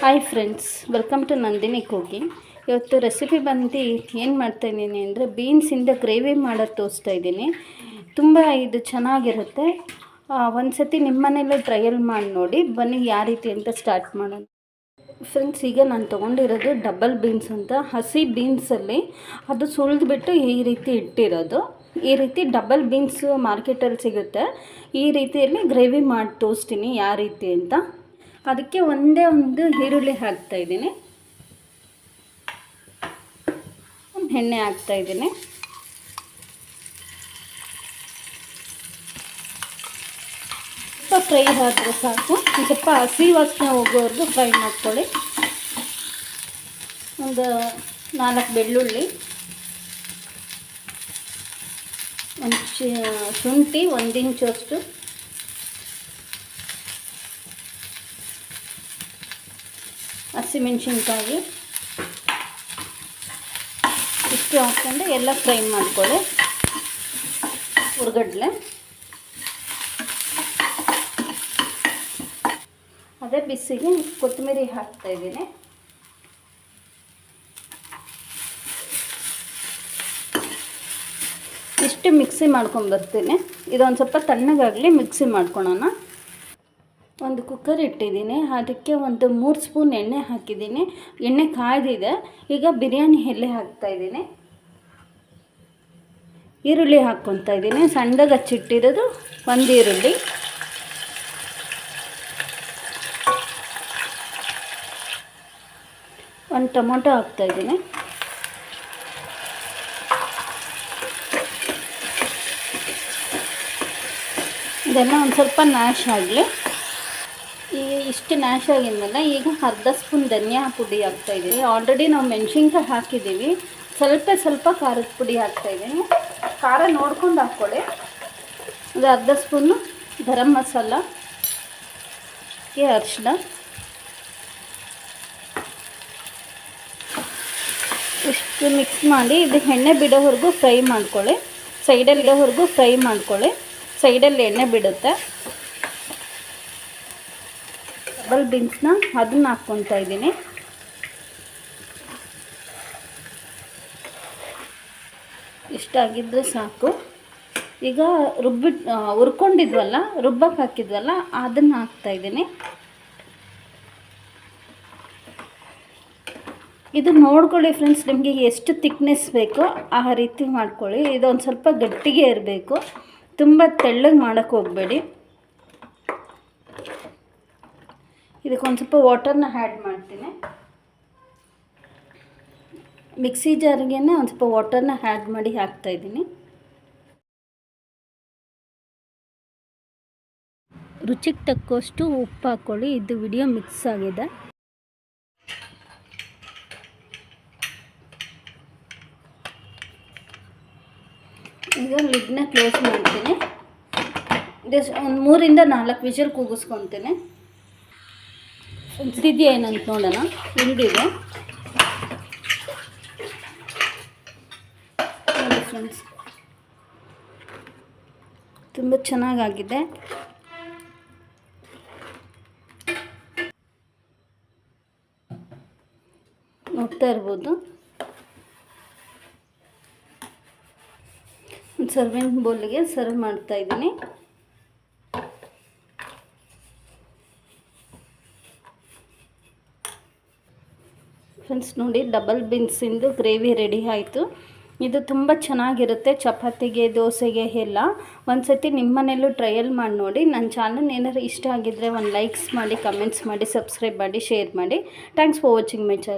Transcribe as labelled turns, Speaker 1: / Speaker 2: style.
Speaker 1: Hi friends, welcome to Nandini cooking. ಇವತ್ತು recipe ಬಂದು ಏನು ಮಾಡ್ತಾಯಿದ್ದೀನಿ ಅಂದರೆ ಬೀನ್ಸಿಂದ ಗ್ರೇವಿ ಮಾಡೋದು ತೋರಿಸ್ತಾ ಇದ್ದೀನಿ. ತುಂಬ ಇದು ಚೆನ್ನಾಗಿರುತ್ತೆ. ಒಂದು ಸತಿ ನಿಮ್ಮ ಮನೇಲಿ ಟ್ರಯಲ್ ಮಾಡಿ ನೋಡಿ. ಬನ್ನಿ ಯಾವ ರೀತಿ ಅಂತ ಸ್ಟಾರ್ಟ್ ಮಾಡೋಣ. ಫ್ರೆಂಡ್ಸ್, ಈಗ ನಾನು ತೊಗೊಂಡಿರೋದು ಡಬಲ್ ಬೀನ್ಸ್ ಅಂತ, ಹಸಿ ಬೀನ್ಸಲ್ಲಿ ಅದು ಸುಲಿದ್ಬಿಟ್ಟು ಈ ರೀತಿ ಇಟ್ಟಿರೋದು. ಈ ರೀತಿ ಡಬಲ್ ಬೀನ್ಸ್ ಮಾರ್ಕೆಟಲ್ಲಿ ಸಿಗುತ್ತೆ. ಈ ರೀತಿಯಲ್ಲಿ ಗ್ರೇವಿ ಮಾಡಿ ತೋರಿಸ್ತೀನಿ ಯಾವ ರೀತಿ ಅಂತ. ಅದಕ್ಕೆ ಒಂದೇ ಒಂದು ಈರುಳ್ಳಿ ಹಾಕ್ತಾಯಿದ್ದೀನಿ, ಎಣ್ಣೆ ಹಾಕ್ತಾಯಿದ್ದೀನಿ. ಸ್ವಲ್ಪ ಫ್ರೈ ಆದರೆ ಸಾಕು. ಸ್ವಲ್ಪ ಹಸಿ ವಾಸನೆ ಹೋಗೋವರೆಗೂ ಫ್ರೈ ಮಾಡ್ಕೊಳ್ಳಿ. ಒಂದು 4 ಬೆಳ್ಳುಳ್ಳಿ, ಒಂದು ಶುಂಠಿ 1 ಇಂಚಷ್ಟು, ಹಸಿಮೆಣಸಿನ್ಕಾಯಿ ಇಷ್ಟು ಹಾಕ್ಕೊಂಡು ಎಲ್ಲ ಫ್ರೈ ಮಾಡ್ಕೊಳ್ಳಿ. ಹುರ್ಗಡ್ಲೆ, ಅದೇ ಬಿಸಿಗೆ ಕೊತ್ತಂಬರಿ ಹಾಕ್ತಾಯಿದ್ದೀನಿ. ಇಷ್ಟು ಮಿಕ್ಸಿ ಮಾಡ್ಕೊಂಬರ್ತೀನಿ. ಇದೊಂದು ಸ್ವಲ್ಪ ತಣ್ಣಗಾಗಲಿ, ಮಿಕ್ಸಿ ಮಾಡ್ಕೊಳೋಣ. ಒಂದು ಕುಕ್ಕರ್ ಇಟ್ಟಿದ್ದೀನಿ, ಅದಕ್ಕೆ ಒಂದು 3 ಸ್ಪೂನ್ ಎಣ್ಣೆ ಹಾಕಿದ್ದೀನಿ. ಎಣ್ಣೆ ಕಾಯ್ದಿದೆ. ಈಗ ಬಿರಿಯಾನಿ ಎಲೆ ಹಾಕ್ತಾಯಿದ್ದೀನಿ. ಈರುಳ್ಳಿ ಹಾಕ್ಕೊತಾ ಇದ್ದೀನಿ. ಸಣ್ಣದಾಗಿ ಹಚ್ಚಿಟ್ಟಿರೋದು 1 ಈರುಳ್ಳಿ, ಒಂದು ಟೊಮೊಟೊ ಹಾಕ್ತಾಯಿದ್ದೀನಿ. ಇದೆಲ್ಲ ಒಂದು ಸ್ವಲ್ಪ ನ್ಯಾಶ್ ಆಗಲಿ. ಇಷ್ಟು ನ್ಯಾಶ್ ಆಗಿದ್ಮೇಲೆ ಈಗ ಅರ್ಧ ಸ್ಪೂನ್ ಧನಿಯಾ ಪುಡಿ ಹಾಕ್ತಾಯಿದ್ದೀನಿ. ಆಲ್ರೆಡಿ ನಾವು ಮೆಣಸಿನ್ಕಾಯಿ ಹಾಕಿದ್ದೀವಿ. ಸ್ವಲ್ಪ ಖಾರದ ಪುಡಿ ಹಾಕ್ತಾಯಿದ್ದೀನಿ. ಖಾರ ನೋಡ್ಕೊಂಡು ಹಾಕ್ಕೊಳ್ಳಿ. ಇದು ಅರ್ಧ ಸ್ಪೂನು ಗರಂ ಮಸಾಲ, ಅರಿಶಿನ, ಇಷ್ಟು ಮಿಕ್ಸ್ ಮಾಡಿ ಇದು ಎಣ್ಣೆ ಬಿಡೋವರೆಗೂ ಫ್ರೈ ಮಾಡ್ಕೊಳ್ಳಿ. ಸೈಡಲ್ಲಿ ಎಣ್ಣೆ ಬಿಡುತ್ತೆ. ಡಬಲ್ ಬೀನ್ಸ್ನ ಅದನ್ನ ಹಾಕ್ಕೊತಾ ಇದ್ದೀನಿ. ಇಷ್ಟಾಗಿದ್ದರೆ ಸಾಕು. ಈಗ ಹುರ್ಕೊಂಡಿದ್ವಲ್ಲ, ರುಬ್ಬಕ್ಕೆ ಹಾಕಿದ್ವಲ್ಲ, ಅದನ್ನು ಹಾಕ್ತಾಯಿದ್ದೀನಿ. ಇದು ನೋಡ್ಕೊಳ್ಳಿ ಫ್ರೆಂಡ್ಸ್, ನಿಮಗೆ ಎಷ್ಟು ಥಿಕ್ನೆಸ್ ಬೇಕೋ ಆ ರೀತಿ ಮಾಡ್ಕೊಳ್ಳಿ. ಇದೊಂದು ಸ್ವಲ್ಪ ಗಟ್ಟಿಗೆ ಇರಬೇಕು, ತುಂಬ ತೆಳ್ಳಗೆ ಮಾಡೋಕ್ಕೆ ಹೋಗಬೇಡಿ. ಇದಕ್ಕೊಂದು ಸ್ವಲ್ಪ ವಾಟರ್ನ ಆ್ಯಡ್ ಮಾಡ್ತೀನಿ. ಮಿಕ್ಸಿ ಜಾರಿಗೆ ಒಂದು ಸ್ವಲ್ಪ ವಾಟರ್ನ ಆ್ಯಡ್ ಮಾಡಿ ಹಾಕ್ತಾಯಿದ್ದೀನಿ. ರುಚಿಗೆ ತಕ್ಕಷ್ಟು ಉಪ್ಪು ಹಾಕ್ಕೊಳ್ಳಿ. ಇದು ವಿಡಿಯೋ ಮಿಕ್ಸ್ ಆಗಿದೆ. ಈಗ ಲಿಡ್ನ ಕ್ಲೋಸ್ ಮಾಡ್ತೀನಿ. ಒಂದು 3 ರಿಂದ 4 ವಿಷಲ್ ಕೂಗಿಸ್ಕೊತೀನಿ. ಇದೆಯಾ ಏನಂತ ನೋಡೋಣ. ಹಿಂಡಿದೆ ನೋಡಿ ಫ್ರೆಂಡ್ಸ್, ತುಂಬ ಚೆನ್ನಾಗಾಗಿದೆ. ನೋಡ್ತಾ ಇರ್ಬೋದು. ಒಂದು ಸರ್ವಿಂಗ್ ಬೌಲ್ಗೆ ಸರ್ವ್ ಮಾಡ್ತಾಯಿದ್ದೀನಿ. ಫ್ರೆಂಡ್ಸ್ ನೋಡಿ, ಡಬಲ್ ಬೀನ್ಸಿಂದು ಗ್ರೇವಿ ರೆಡಿ ಆಯಿತು. ಇದು ತುಂಬ ಚೆನ್ನಾಗಿರುತ್ತೆ ಚಪಾತಿಗೆ, ದೋಸೆಗೆ ಎಲ್ಲ. ಒಂದು ಸತಿ ನಿಮ್ಮ ಮನೇಲೂ ಟ್ರಯಲ್ ಮಾಡಿ ನೋಡಿ. ನನ್ನ ಚಾನಲ್ ಏನಾದ್ರು ಇಷ್ಟ ಆಗಿದ್ದರೆ ಒಂದು ಲೈಕ್ಸ್ ಮಾಡಿ, ಕಮೆಂಟ್ಸ್ ಮಾಡಿ, ಸಬ್ಸ್ಕ್ರೈಬ್ ಮಾಡಿ, ಶೇರ್ ಮಾಡಿ. Thanks for watching my channel.